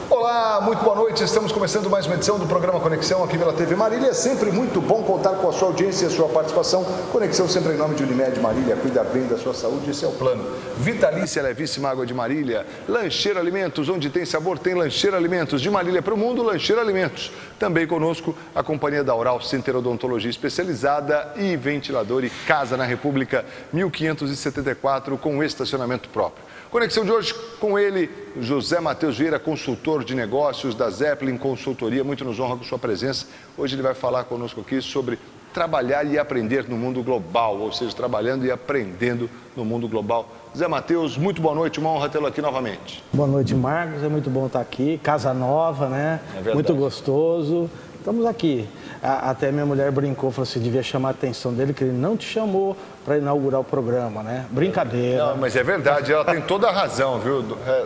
Olá, muito boa noite. Estamos começando mais uma edição do programa Conexão aqui pela TV Marília. É sempre muito bom contar com a sua audiência e a sua participação. Conexão sempre em nome de Unimed Marília. Cuida bem da sua saúde, esse é o plano. Vitalícia, levíssima água de Marília. Lancheira Alimentos, onde tem sabor, tem Lancheira Alimentos. De Marília para o mundo, Lancheira Alimentos. Também conosco a companhia da Oral Center Odontologia Especializada e Ventilador e Casa na República 1574 com estacionamento próprio. Conexão de hoje com ele, José Matheus Vieira, consultor de negócios da Zeppelin Consultoria. Muito nos honra com sua presença. Hoje ele vai falar conosco aqui sobre trabalhar e aprender no mundo global, ou seja, trabalhando e aprendendo no mundo global. Zé Matheus, muito boa noite, uma honra tê-lo aqui novamente. Boa noite, Marcos, é muito bom estar aqui, casa nova, né? É muito gostoso. Estamos aqui. Até minha mulher brincou, falou assim, devia chamar a atenção dele, que ele não te chamou para inaugurar o programa, né? Brincadeira. Não, mas é verdade, ela tem toda a razão, viu?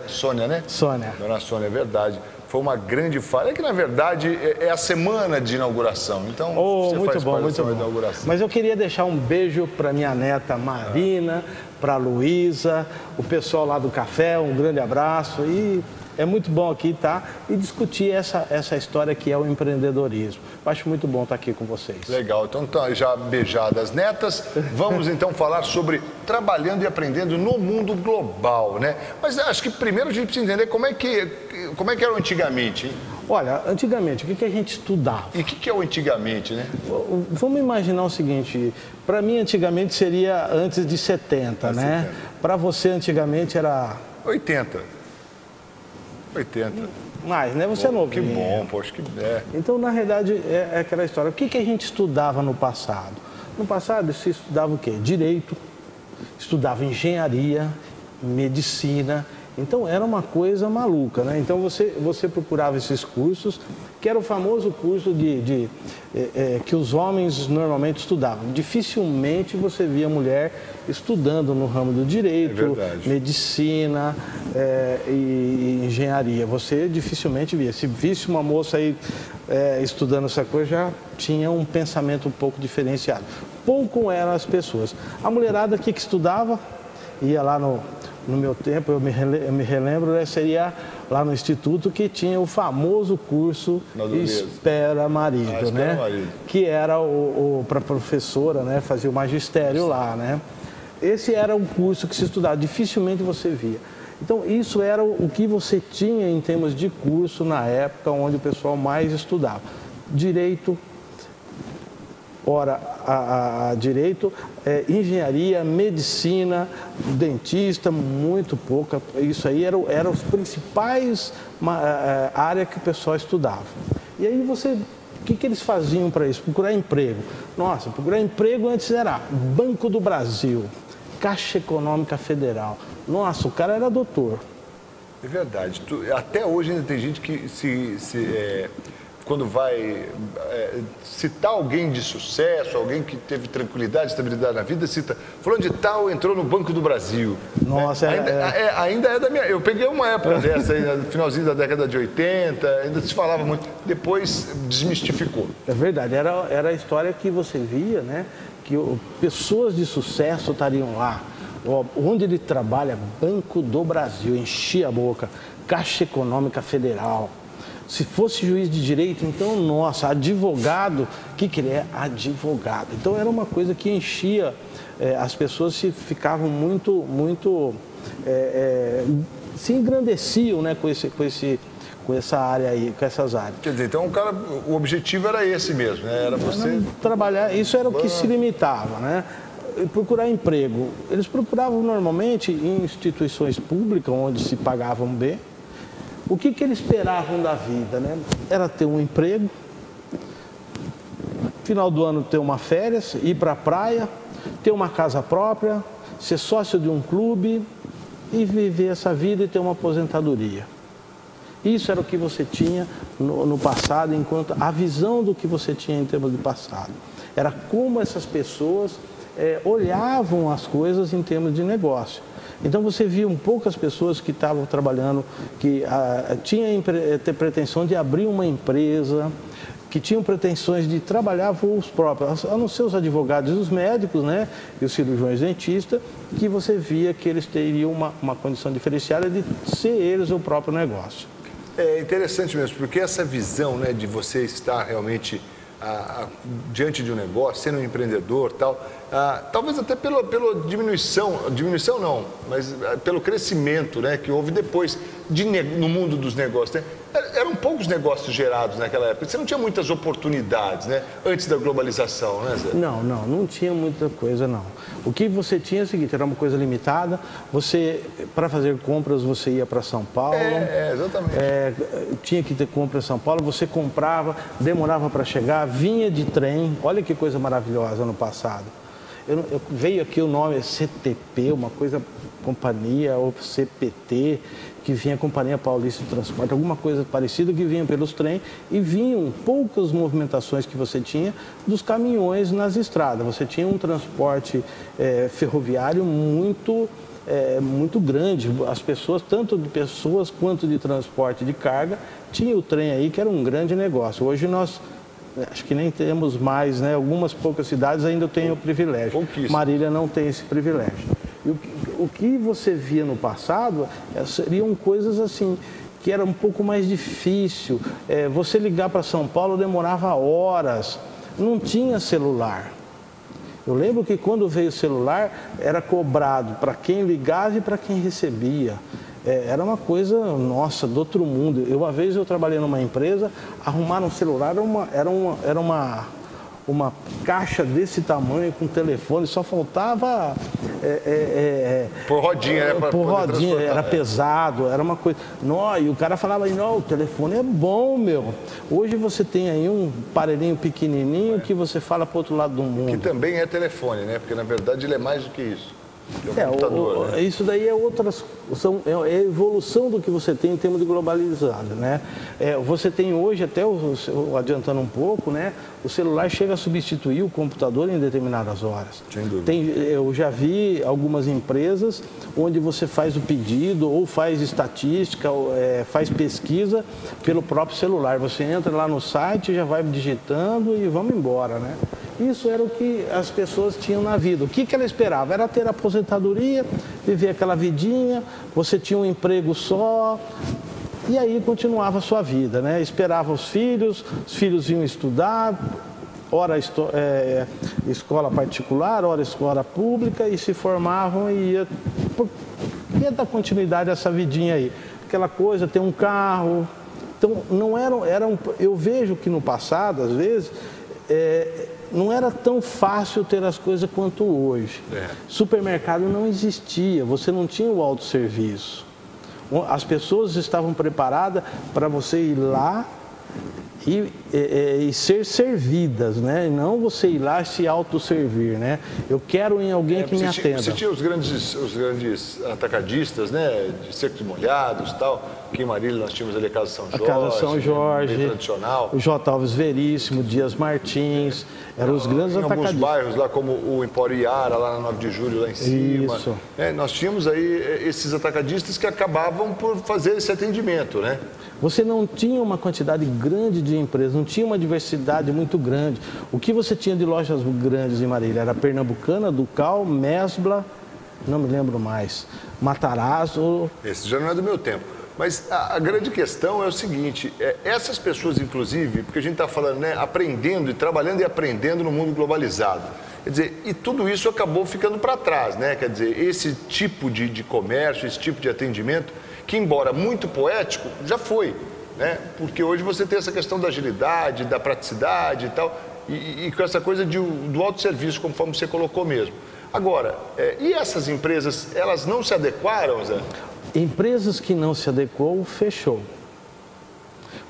Sônia, né? Sônia. Dona Sônia, é verdade. Foi uma grande falha. É que, na verdade, é a semana de inauguração. Então, você muito faz bom, parte muito da bom. inauguração. Mas eu queria deixar um beijo para minha neta Marina, para a Luísa, o pessoal lá do café, um grande abraço. E é muito bom aqui estar e discutir essa história que é o empreendedorismo. Eu acho muito bom estar aqui com vocês. Legal. Então, já beijadas as netas, vamos então falar sobre trabalhando e aprendendo no mundo global, né? Mas acho que primeiro a gente precisa entender como é que era antigamente, hein? Olha, antigamente, o que a gente estudava? E o que é o antigamente, né? Vamos imaginar o seguinte, para mim antigamente seria antes de 70, né? Para você antigamente era... 80. Mais, né? Você é novo. Que bom, poxa, que é. Então, na realidade, é aquela história. O que a gente estudava no passado? No passado, se estudava o quê? Direito, estudava engenharia, medicina. Então, era uma coisa maluca, né? Então, você procurava esses cursos, que era o famoso curso que os homens normalmente estudavam. Dificilmente você via mulher estudando no ramo do direito, medicina e engenharia. Você dificilmente via. Se visse uma moça aí estudando essa coisa, já tinha um pensamento um pouco diferenciado. Pouco eram as pessoas. A mulherada que estudava, ia lá no meu tempo, eu me relembro, seria lá no Instituto que tinha o famoso curso Espera Marido, né? Que era para a professora, né? Fazia o magistério lá, né? Esse era o curso que se estudava, dificilmente você via. Então, isso era o que você tinha em termos de curso na época onde o pessoal mais estudava. Direito, direito, engenharia, medicina, dentista, muito pouca. Isso aí eram os principais áreas que o pessoal estudava. E aí o que eles faziam para isso? Procurar emprego. Nossa, procurar emprego antes era Banco do Brasil, Caixa Econômica Federal. Nossa, o cara era doutor. É verdade. Até hoje ainda tem gente que quando vai citar alguém de sucesso, alguém que teve tranquilidade, estabilidade na vida, cita, fulano de tal entrou no Banco do Brasil. Nossa, ainda é da minha... Eu peguei uma época dessa, aí, no finalzinho da década de 80, ainda se falava muito, depois desmistificou. É verdade, era a história que você via, né? Que pessoas de sucesso estariam lá. Onde ele trabalha, Banco do Brasil, enchia a boca, Caixa Econômica Federal. Se fosse juiz de direito, então, nossa, advogado, o que ele é? Advogado. Então, era uma coisa que enchia, as pessoas ficavam muito se engrandeciam, né, com essa área aí, com essas áreas. Quer dizer, então o objetivo era esse mesmo, né? Era você... trabalhar, isso era o que se limitava, né? Procurar emprego. Eles procuravam normalmente em instituições públicas, onde se pagavam bem. O que eles esperavam da vida, né? Era ter um emprego, final do ano ter uma férias, ir para a praia, ter uma casa própria, ser sócio de um clube e viver essa vida e ter uma aposentadoria. Isso era o que você tinha no passado, enquanto a visão do que você tinha em termos de passado. Era como essas pessoas olhavam as coisas em termos de negócio. Então você via poucas pessoas que estavam trabalhando, que tinham pretensão de abrir uma empresa, que tinham pretensões de trabalhar voos próprios, a não ser os advogados e os médicos, né, e os cirurgiões dentistas, que você via que eles teriam uma condição diferenciada de ser eles o próprio negócio. É interessante mesmo, porque essa visão, né, de você estar realmente diante de um negócio, sendo um empreendedor, talvez até pela diminuição não, mas pelo crescimento, né, que houve depois no mundo dos negócios, né? Eram poucos negócios gerados naquela época, você não tinha muitas oportunidades, né, antes da globalização, né, Zé? Não tinha muita coisa, não. O que você tinha é o seguinte, era uma coisa limitada, para fazer compras, você ia para São Paulo. Exatamente. Tinha que ter compra em São Paulo, você comprava, demorava para chegar, vinha de trem, olha que coisa maravilhosa no passado. Veio aqui o nome CTP, uma coisa, companhia, ou CPT, que vinha Companhia Paulista de Transporte, alguma coisa parecida, que vinha pelos trens, e vinham poucas movimentações que você tinha dos caminhões nas estradas. Você tinha um transporte ferroviário muito grande. As pessoas, tanto de pessoas quanto de transporte de carga, tinha o trem aí, que era um grande negócio. Hoje nós acho que nem temos mais, né? Algumas poucas cidades ainda têm o privilégio. Marília não tem esse privilégio. E o que você via no passado seriam coisas assim, que era um pouco mais difícil. Você ligar para São Paulo demorava horas, não tinha celular. Eu lembro que quando veio o celular, era cobrado para quem ligava e para quem recebia. Era uma coisa, nossa, do outro mundo. Uma vez eu trabalhei numa empresa, arrumaram um celular, era uma caixa desse tamanho com telefone, só faltava... por rodinha, né? Por rodinha, era pesado, era uma coisa... E o cara falava, não, o telefone é bom, meu. Hoje você tem aí um aparelhinho pequenininho que você fala para o outro lado do mundo. Que também é telefone, né? Porque na verdade ele é mais do que isso. Né? Isso daí é a evolução do que você tem em termos de globalizado, né? Você tem hoje, até adiantando um pouco, né? O celular chega a substituir o computador em determinadas horas. Sem dúvida. Eu já vi algumas empresas onde você faz o pedido ou faz estatística, faz pesquisa pelo próprio celular. Você entra lá no site, já vai digitando e vamos embora, né? Isso era o que as pessoas tinham na vida. O que ela esperava? Era ter aposentadoria, viver aquela vidinha, você tinha um emprego só, e aí continuava a sua vida, né? Esperava os filhos iam estudar, ora escola particular, ora escola pública, e se formavam e ia dar continuidade a essa vidinha aí. Aquela coisa, ter um carro. Então, não eu vejo que no passado, às vezes, não era tão fácil ter as coisas quanto hoje. Supermercado não existia, você não tinha o autosserviço. As pessoas estavam preparadas para você ir lá e ser servidas, né? E não você ir lá e se autosservir, né? Eu quero em alguém que me atenda. Você tinha os grandes atacadistas, né? De secos molhados e tal. Aqui em Marília nós tínhamos ali a Casa São Jorge. A Casa São Jorge, bem tradicional. O J. Alves Veríssimo, Dias Martins, eram os grandes atacadistas. Em alguns bairros lá, como o Empório Iara, lá na 9 de Julho, lá em cima. Isso. Nós tínhamos aí esses atacadistas que acabavam por fazer esse atendimento, né? Você não tinha uma quantidade grande de empresas, não tinha uma diversidade muito grande. O que você tinha de lojas grandes em Marília era Pernambucana, Ducal, Mesbla, não me lembro mais, Matarazzo. Esse já não é do meu tempo. Mas a grande questão é o seguinte, essas pessoas, inclusive, porque a gente está falando, né, aprendendo e trabalhando e aprendendo no mundo globalizado. Quer dizer, e tudo isso acabou ficando para trás, né? Quer dizer, esse tipo de comércio, esse tipo de atendimento, que embora muito poético, já foi, né? Porque hoje você tem essa questão da agilidade, da praticidade e tal, e com essa coisa do autosserviço, conforme você colocou mesmo. Agora, e essas empresas, elas não se adequaram, Zé? Empresas que não se adequou, fechou.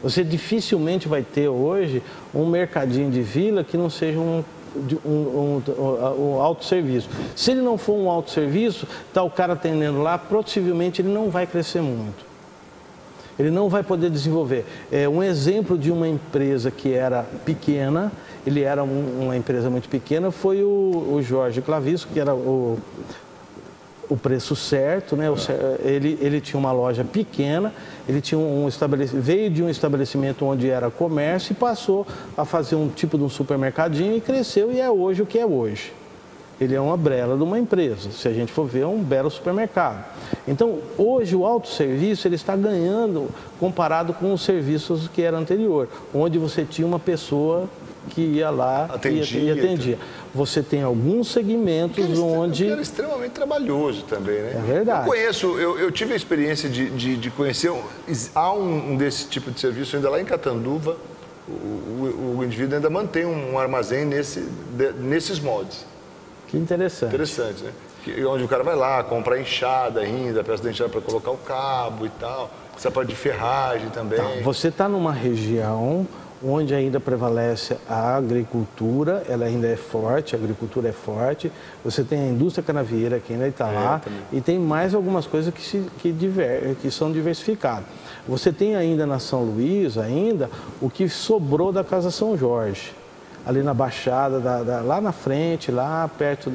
Você dificilmente vai ter hoje um mercadinho de vila que não seja um autosserviço. Se ele não for um autosserviço, está o cara atendendo lá, possivelmente ele não vai crescer muito. Ele não vai poder desenvolver. Um exemplo de uma empresa que era pequena, ele era uma empresa muito pequena, foi o Jorge Clavisso, que era o preço certo, né? Ele tinha uma loja pequena, ele tinha veio de um estabelecimento onde era comércio e passou a fazer um tipo de um supermercadinho e cresceu e é hoje o que é hoje. Ele é uma brela de uma empresa, se a gente for ver, é um belo supermercado. Então, hoje o autosserviço ele está ganhando comparado com os serviços que era anterior, onde você tinha uma pessoa que ia lá e atendia. Você tem alguns segmentos onde... era extremamente trabalhoso também, né? É verdade. Eu tive a experiência de conhecer, há um desse tipo de serviço ainda lá em Catanduva, o indivíduo ainda mantém um armazém nesses moldes. Que interessante. Interessante, né? Onde o cara vai lá, compra a enxada ainda, peça da enxada para colocar o cabo e tal, essa parte de ferragem também. Tá, você está numa região onde ainda prevalece a agricultura, ela ainda é forte, a agricultura é forte, você tem a indústria canavieira que ainda está lá, também. E tem mais algumas coisas que são diversificadas. Você tem ainda na São Luís, o que sobrou da Casa São Jorge, ali na Baixada, lá na frente, lá perto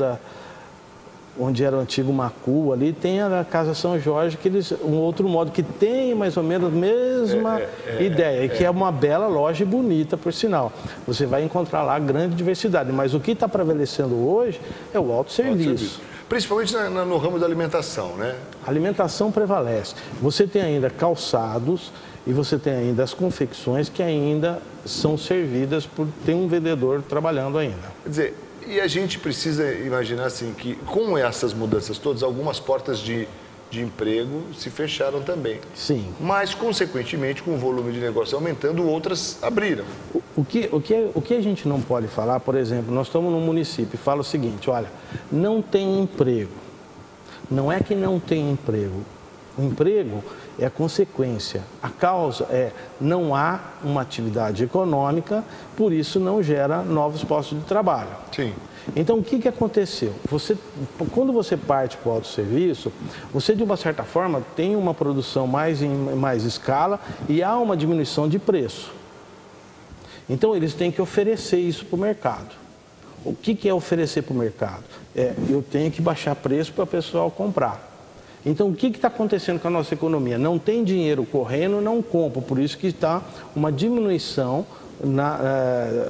onde era o antigo Macu, ali tem a Casa São Jorge, um outro modo que tem mais ou menos a mesma ideia, que é uma bela loja e bonita, por sinal. Você vai encontrar lá grande diversidade, mas o que está prevalecendo hoje é o autosserviço. Principalmente no ramo da alimentação, né? A alimentação prevalece. Você tem ainda calçados e você tem ainda as confecções que ainda são servidas por ter um vendedor trabalhando ainda. Quer dizer, e a gente precisa imaginar assim que com essas mudanças todas, algumas portas de emprego se fecharam também. Sim. Mas, consequentemente, com o volume de negócio aumentando, outras abriram. O que a gente não pode falar, por exemplo, nós estamos num município e fala o seguinte, olha, não tem emprego. Não é que não tem emprego. O emprego é a consequência. A causa é não há uma atividade econômica, por isso não gera novos postos de trabalho. Sim. Então, o que aconteceu? Quando você parte para o autosserviço, você, de uma certa forma, tem uma produção em mais escala e há uma diminuição de preço. Então, eles têm que oferecer isso para o mercado. O que é oferecer para o mercado? Eu tenho que baixar preço para o pessoal comprar. Então, o que está acontecendo com a nossa economia? Não tem dinheiro correndo, não compra. Por isso que está uma diminuição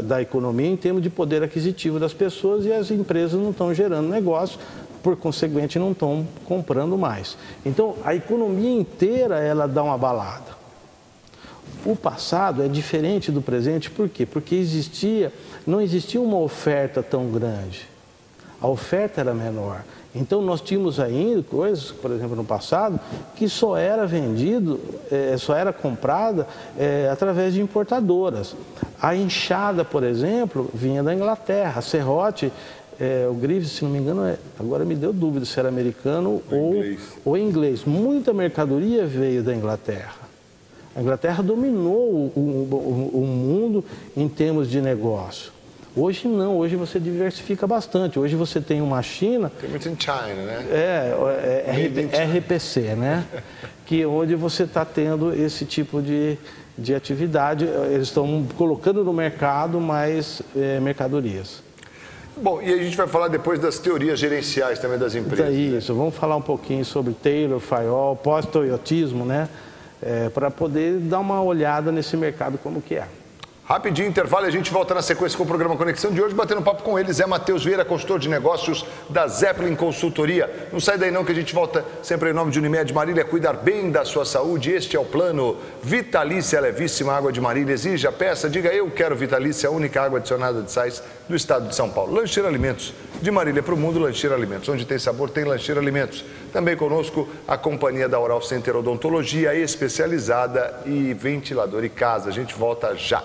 da economia em termos de poder aquisitivo das pessoas e as empresas não estão gerando negócio, por conseguinte, não estão comprando mais. Então, a economia inteira, ela dá uma abalada. O passado é diferente do presente, por quê? Porque não existia uma oferta tão grande. A oferta era menor. Então, nós tínhamos ainda coisas, por exemplo, no passado, que só era vendido, só era comprada através de importadoras. A enxada, por exemplo, vinha da Inglaterra. A serrote, o grife, se não me engano, agora me deu dúvida se era americano ou inglês. Muita mercadoria veio da Inglaterra. A Inglaterra dominou o mundo em termos de negócio. Hoje não, hoje você diversifica bastante. Hoje você tem uma China... Tem muito em China, né? RPC, né? Que onde você está tendo esse tipo de atividade. Eles estão colocando no mercado mais mercadorias. Bom, e a gente vai falar depois das teorias gerenciais também das empresas. Isso, né? Vamos falar um pouquinho sobre Taylor, Fayol, pós-toyotismo, né? Para poder dar uma olhada nesse mercado como que é. Rapidinho, intervalo, e a gente volta na sequência com o programa Conexão de hoje, batendo papo com ele, Zé Matheus Vieira, consultor de negócios da Zeppelin Consultoria. Não sai daí não, que a gente volta sempre em nome de Unimed Marília, cuidar bem da sua saúde. Este é o plano Vitalícia Levíssima Água de Marília. Exija, peça, diga eu quero Vitalícia, a única água adicionada de sais do estado de São Paulo. Lancheira Alimentos, de Marília para o mundo, Lancheira Alimentos. Onde tem sabor, tem Lancheira Alimentos. Também conosco a companhia da Oral Center Odontologia especializada e ventilador e casa. A gente volta já.